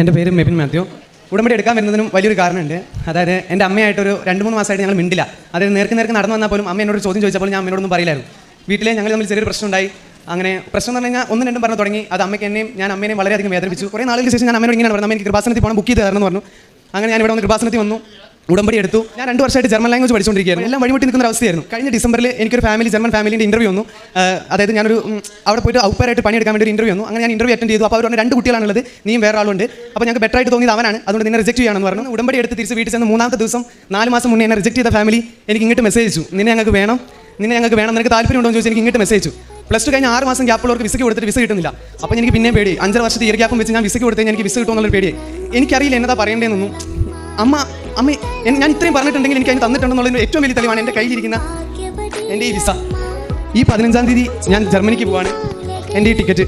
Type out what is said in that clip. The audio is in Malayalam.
എൻ്റെ പേര് മെബിൻ മാത്യു. ഉടമ്പടി എടുക്കാൻ വരുന്നതിനും വലിയൊരു കാരണമുണ്ട്. അതായത് എൻ്റെ അമ്മയായിട്ടൊരു 2-3 മാസമായിട്ട് ഞങ്ങൾ മിണ്ടില്ല. അതായത് നേർക്ക് നടന്നു വന്നാൽ പോലും അമ്മ എന്നോട് ചോദ്യം ചോദിച്ചപ്പോൾ ഞാൻ അമ്മയോടൊന്നും പറയില്ലായിരുന്നു. വീട്ടിലെ ഞങ്ങൾ തമ്മിൽ ചെറിയൊരു പ്രശ്നം ഉണ്ടായി. അങ്ങനെ പ്രശ്നം എന്ന് പറഞ്ഞു കഴിഞ്ഞാൽ 1-2 പറഞ്ഞു തുടങ്ങി. അത് അമ്മയ്ക്ക് എന്നെയും ഞാൻ അമ്മേനെയും വളരെയധികം വേദനിപ്പിച്ചു. കുറേ നാളുകൾക്ക് ശേഷം ഞാൻ അമ്മയോട് ഇങ്ങനെയാണ് പറഞ്ഞത്, അമ്മ എനിക്ക് കൃപാസനത്തിൽ പോകണം, ബുക്ക് ചെയ്ത് തരണമെന്ന് പറഞ്ഞു. അങ്ങനെ ഞാൻ ഇവിടെ വന്ന് കൃപാസനത്തിൽ വന്നു, ഉടമ്പടി എടുത്തു. ഞാൻ 2 വർഷമായിട്ട് ജർമ്മൻ ലാംഗ്വേജ് പഠിച്ചുകൊണ്ടിരിക്കുകയായിരുന്നു. എല്ലാം വഴിമുട്ടി നിൽക്കുന്ന അവസ്ഥയായിരുന്നു. കഴിഞ്ഞ ഡിസംബറിൽ എനിക്കൊരു ജർമ്മൻ ഫാമിലിൻ്റെ ഇൻ്റർവ്യൂ വന്നു. അതായത് ഞാനൊരു അവിടെ പോയിട്ട് ഔപ്പറായിട്ട് പണിയെടുക്കാൻ വേണ്ടി ഒരു ഇൻ്റർവ്യൂ വന്നു. അങ്ങനെ ഞാൻ ഇൻ്റർവ്യൂ അറ്റൻഡ് ചെയ്തു. അപ്പോൾ അവർ പറഞ്ഞ 2 കുട്ടികളാണുള്ളത്, നീയും വേറെ ആളുണ്ട്. അപ്പോൾ ഞങ്ങൾക്ക് ബെറ്റർ ആയിട്ട് തോന്നിയത് അവനാണ്, അതുകൊണ്ട് നിന്നെ റിജക്റ്റ് ചെയ്യണമെന്ന് പറഞ്ഞു. ഉടമ്പടി എടുത്ത് തിരിച്ച് വീട്ടിൽ ചെന്ന് 3-ാമത്തെ ദിവസം 4 മാസം മുന്നേ എന്നെ റിജക്റ്റ് ചെയ്ത ഫാമിലി എനിക്ക് ഇങ്ങോട്ട് മെസ്സേജ് അയച്ചു, നിന്നെ ഞങ്ങൾക്ക് വേണം, നിനക്ക് താല്പര്യം ഉണ്ടോ എന്ന് ചോദിച്ചാൽ എനിക്ക് ഇങ്ങോട്ട് മെസ്സേജ് അയച്ചു. +2 കഴിഞ്ഞ 6 മാസം ഗ്യാപ്പുള്ളവർക്ക് വിസയ്ക്ക് കൊടുത്തിട്ട് വിസ കിട്ടുന്നില്ല. അപ്പോൾ എനിക്ക് പിന്നെ പേടി, 5 വർഷത്തെ ഇയർ ഗ്യാപ്പും വെച്ച് ഞാൻ വിസയ്ക്ക് കൊടുത്തു കഴിഞ്ഞാൽ എനിക്ക് വിസ കിട്ടുമെന്നുള്ള പേടിയായി. എനിക്കറിയില്ല എന്നതാ പറയേണ്ടതെന്നൊന്നും. അമ്മ ഞാൻ ഇത്രയും പറഞ്ഞിട്ടുണ്ടെങ്കിൽ എനിക്ക് അതിന് തന്നിട്ടുണ്ടെന്നുള്ളതിന് ഏറ്റവും വലിയ തെളിവാണ് എൻ്റെ കയ്യിലിരിക്കുന്ന എൻ്റെ ഈ വിസ. ഈ 15-ാം തീയതി ഞാൻ ജർമ്മനിക്ക് പോവാണ്. എൻ്റെ ഈ ടിക്കറ്റ്